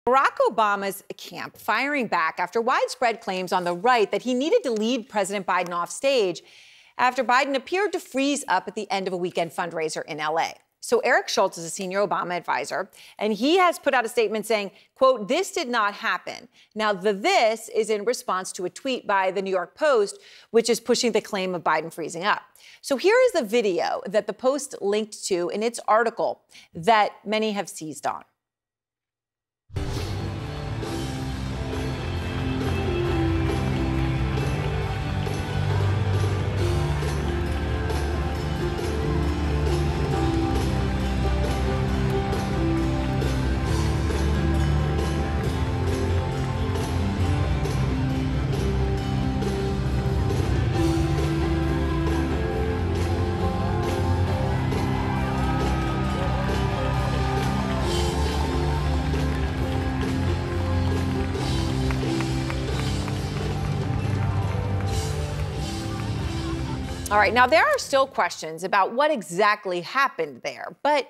Barack Obama's camp firing back after widespread claims on the right that he needed to lead President Biden off stage after Biden appeared to freeze up at the end of a weekend fundraiser in L.A. So Eric Schultz is a senior Obama advisor, and he has put out a statement saying, quote, "This did not happen." Now, this is in response to a tweet by the New York Post, which is pushing the claim of Biden freezing up. So here is the video that the Post linked to in its article that many have seized on. All right, now there are still questions about what exactly happened there, but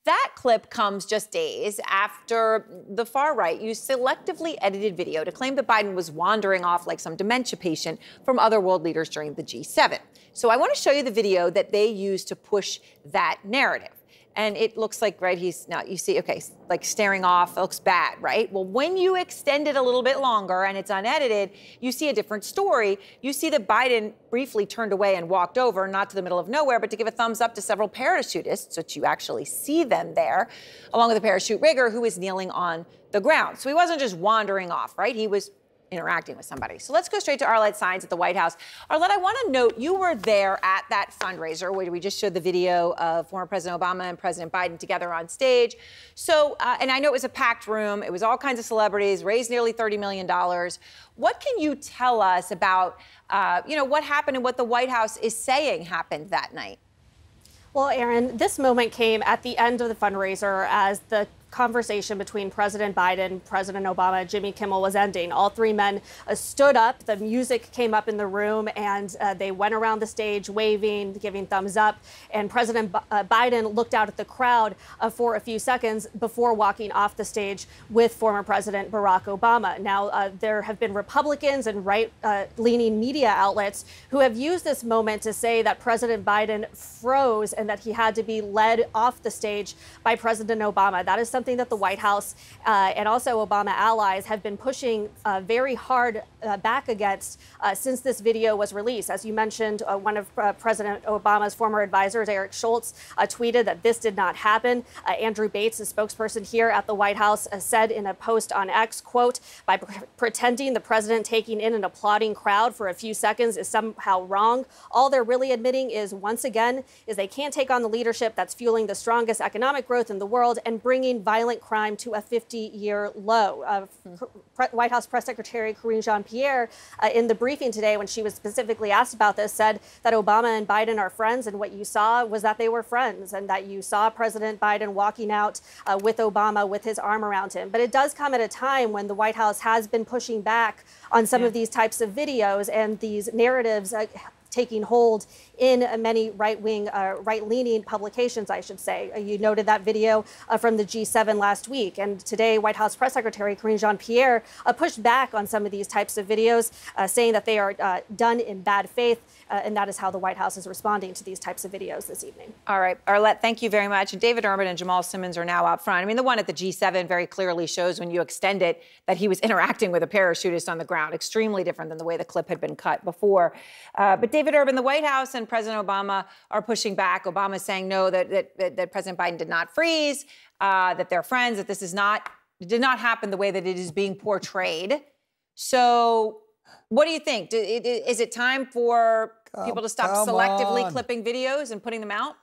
that clip comes just days after the far right used selectively edited video to claim that Biden was wandering off like some dementia patient from other world leaders during the G7. So I want to show you the video that they used to push that narrative. And it looks like, right, he's now, you see, okay, like staring off, it looks bad, right? Well, when you extend it a little bit longer and it's unedited, you see a different story. You see that Biden briefly turned away and walked over, not to the middle of nowhere, but to give a thumbs up to several parachutists, so that you actually see them there, along with a parachute rigger who is kneeling on the ground. So he wasn't just wandering off, right? He was interacting with somebody. So let's go straight to Arlette Saenz at the White House. Arlette, I want to note you were there at that fundraiser where we just showed the video of former President Obama and President Biden together on stage. So, and I know it was a packed room. It was all kinds of celebrities, raised nearly $30 million. What can you tell us about, what happened and what the White House is saying happened that night? Well, Aaron, this moment came at the end of the fundraiser as the conversation between President Biden, President Obama, and Jimmy Kimmel was ending. All three men stood up. The music came up in the room, and they went around the stage waving, giving thumbs up. And President Biden looked out at the crowd for a few seconds before walking off the stage with former President Barack Obama. Now, there have been Republicans and right-leaning media outlets who have used this moment to say that President Biden froze and that he had to be led off the stage by President Obama. That is something that the White House and also Obama allies have been pushing very hard back against since this video was released. As you mentioned, one of President Obama's former advisors, Eric Schultz, tweeted that this did not happen. Andrew Bates, a spokesperson here at the White House, said in a post on X, quote, "By pretending the president taking in an applauding crowd for a few seconds is somehow wrong. All they're really admitting is, once again, is they can't take on the leadership that's fueling the strongest economic growth in the world and bringing violent crime to a 50-year low." White House Press Secretary Karine Jean-Pierre, in the briefing today, when she was specifically asked about this, said that Obama and Biden are friends, and what you saw was that they were friends, and that you saw President Biden walking out with Obama with his arm around him. But it does come at a time when the White House has been pushing back on some of these types of videos and these narratives taking hold in many right-leaning publications, I should say. You noted that video from the G7 last week. And today, White House Press Secretary Karine Jean-Pierre pushed back on some of these types of videos, saying that they are done in bad faith. And that is how the White House is responding to these types of videos this evening. All right, Arlette, thank you very much. David Urban and Jamal Simmons are now out front. I mean, the one at the G7 very clearly shows when you extend it that he was interacting with a parachutist on the ground. Extremely different than the way the clip had been cut before. But David Urban, the White House and President Obama are pushing back. Obama is saying no, that President Biden did not freeze, that they're friends, that this did not happen the way that it is being portrayed. So what do you think? Is it time for people to stop selectively clipping videos and putting them out?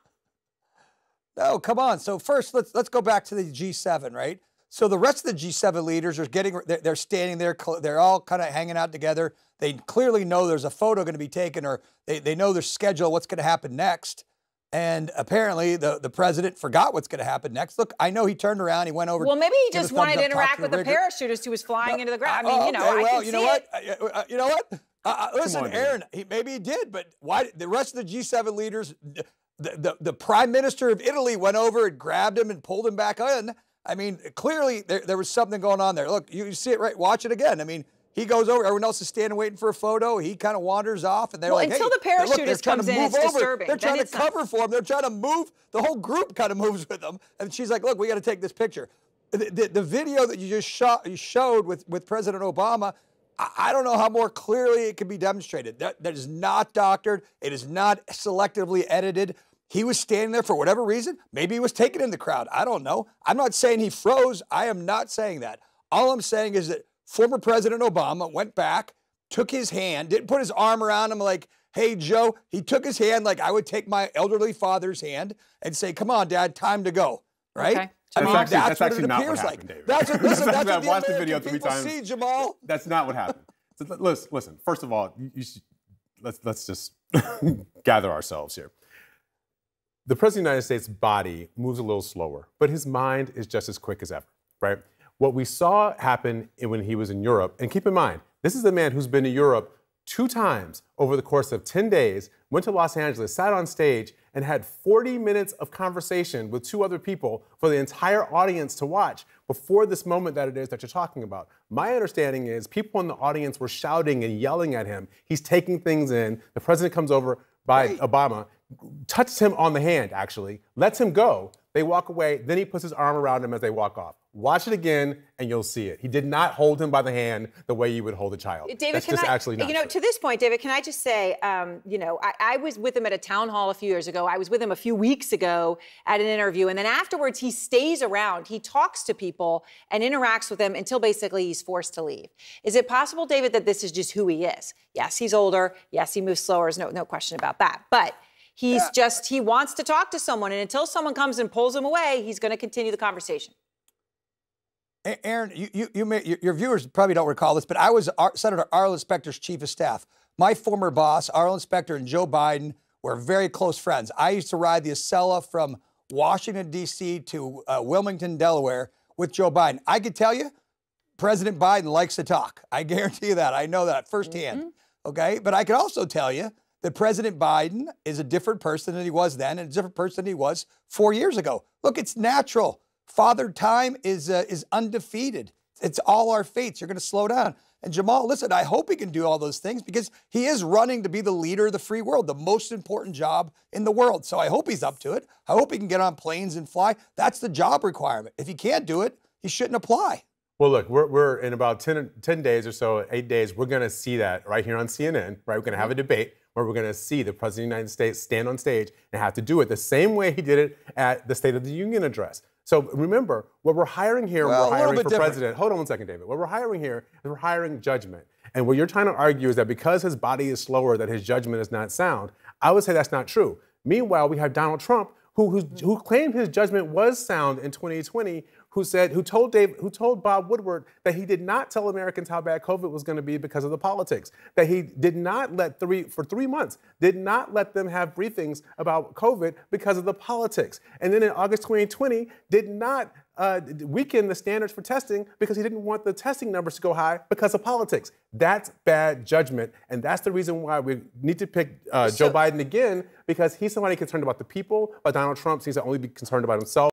No, come on. So first, let's go back to the G7, right? So the rest of the G7 leaders are they're standing there. They're all kind of hanging out together. They clearly know there's a photo going to be taken, or they know their schedule, what's going to happen next. And apparently the president forgot what's going to happen next. Look, I know he turned around, he went over. Well, maybe he just wanted to interact with the parachutist who was flying into the ground. I mean, you know what? Listen, Aaron, maybe he did, but why the rest of the G7 leaders, the prime minister of Italy went over and grabbed him and pulled him back in. I mean, clearly there was something going on there. Look, you see it right. Watch it again. I mean, he goes over. Everyone else is standing waiting for a photo. He kind of wanders off, and they're like, until hey, the parachutist comes in, it's disturbing. They're trying to cover for him. They're trying to move. The whole group kind of moves with them. And she's like, look, we got to take this picture. The video that you just showed with President Obama, I don't know how more clearly it can be demonstrated. That is not doctored. It is not selectively edited. He was standing there for whatever reason. Maybe he was taken in the crowd. I don't know. I'm not saying he froze. I am not saying that. All I'm saying is that former President Obama went back, took his hand, didn't put his arm around him like, hey, Joe. He took his hand like I would take my elderly father's hand and say, come on, Dad, time to go, right? Okay. I mean, that's what it not what appears happened, like. David. That's what, listen, that's what the watched the American video 3 people times. see, Jamal. That's not what happened. So listen. First of all, let's just gather ourselves here. The President of the United States' body moves a little slower, but his mind is just as quick as ever, right? What we saw happen when he was in Europe, and keep in mind, this is a man who's been to Europe 2 times over the course of 10 days, went to Los Angeles, sat on stage, and had 40 minutes of conversation with 2 other people for the entire audience to watch before this moment that it is that you're talking about. My understanding is people in the audience were shouting and yelling at him. He's taking things in. The president comes over by Obama, touches him on the hand, actually, lets him go. They walk away. Then he puts his arm around him as they walk off. Watch it again, and you'll see it. He did not hold him by the hand the way you would hold a child. David, That's just actually not true. To this point, David, can I just say, I was with him at a town hall a few years ago. I was with him a few weeks ago at an interview, and then afterwards he stays around. He talks to people and interacts with them until basically he's forced to leave. Is it possible, David, that this is just who he is? Yes, he's older. Yes, he moves slower. There's no question about that. But he wants to talk to someone, and until someone comes and pulls him away, he's going to continue the conversation. Aaron, your viewers probably don't recall this, but I was Senator Arlette Specter's chief of staff. My former boss, Arlette Specter, and Joe Biden were very close friends. I used to ride the Acela from Washington, D.C. to Wilmington, Delaware with Joe Biden. I could tell you, President Biden likes to talk. I guarantee you that. I know that firsthand. Okay? But I can also tell you that President Biden is a different person than he was then and a different person than he was 4 years ago. Look, it's natural. Father Time is undefeated. It's all our fates. You're going to slow down. And Jamal, listen, I hope he can do all those things because he is running to be the leader of the free world, the most important job in the world. So I hope he's up to it. I hope he can get on planes and fly. That's the job requirement. If he can't do it, he shouldn't apply. Well, look, we're in about 10 days or so, 8 days, we're going to see that right here on CNN, right? We're going to have a debate where we're going to see the President of the United States stand on stage and have to do it the same way he did it at the State of the Union address. So remember, what we're hiring here, we're hiring for president. Hold on one second, David. What we're hiring here is we're hiring judgment. And what you're trying to argue is that because his body is slower, that his judgment is not sound. I would say that's not true. Meanwhile, we have Donald Trump, who claimed his judgment was sound in 2020, who told Bob Woodward that he did not tell Americans how bad COVID was going to be because of the politics, that he did not for 3 months, did not let them have briefings about COVID because of the politics. And then in August 2020, did not weaken the standards for testing because he didn't want the testing numbers to go high because of politics. That's bad judgment. And that's the reason why we need to pick Joe Biden again, because he's somebody concerned about the people, but Donald Trump seems to only be concerned about himself.